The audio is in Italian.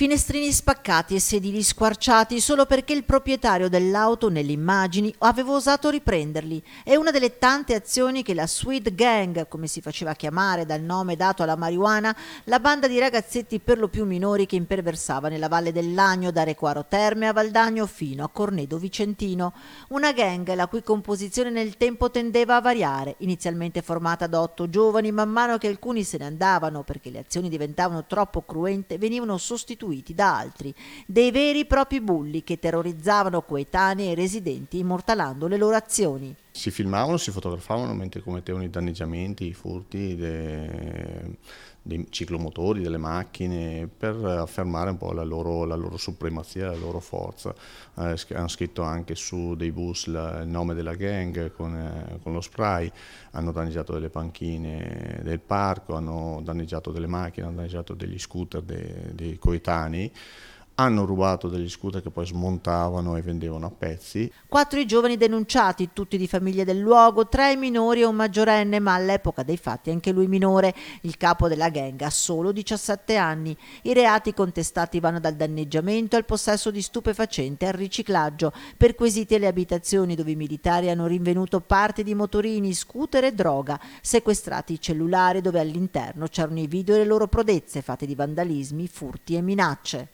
Finestrini spaccati e sedili squarciati solo perché il proprietario dell'auto nelle immagini aveva osato riprenderli. È una delle tante azioni che la Sweet Gang, come si faceva chiamare dal nome dato alla marijuana, la banda di ragazzetti per lo più minori che imperversava nella Valle del Lagno da Requaro Terme a Valdagno fino a Cornedo Vicentino. Una gang la cui composizione nel tempo tendeva a variare, inizialmente formata da 8 giovani, man mano che alcuni se ne andavano perché le azioni diventavano troppo cruente, venivano sostituiti da altri, dei veri e propri bulli che terrorizzavano coetanei e residenti immortalando le loro azioni. Si filmavano, si fotografavano mentre commettevano i danneggiamenti, i furti dei ciclomotori, delle macchine, per affermare un po' la loro supremazia, la loro forza. Hanno scritto anche su dei bus il nome della gang con lo spray, hanno danneggiato delle panchine del parco, hanno danneggiato delle macchine, hanno danneggiato degli scooter dei coetanei. Hanno rubato degli scooter che poi smontavano e vendevano a pezzi. 4 i giovani denunciati, tutti di famiglie del luogo, 3 i minori e un maggiorenne, ma all'epoca dei fatti anche lui minore. Il capo della gang ha solo 17 anni. I reati contestati vanno dal danneggiamento al possesso di stupefacente al riciclaggio, perquisiti alle abitazioni dove i militari hanno rinvenuto parti di motorini, scooter e droga, sequestrati i cellulari dove all'interno c'erano i video e le loro prodezze fatte di vandalismi, furti e minacce.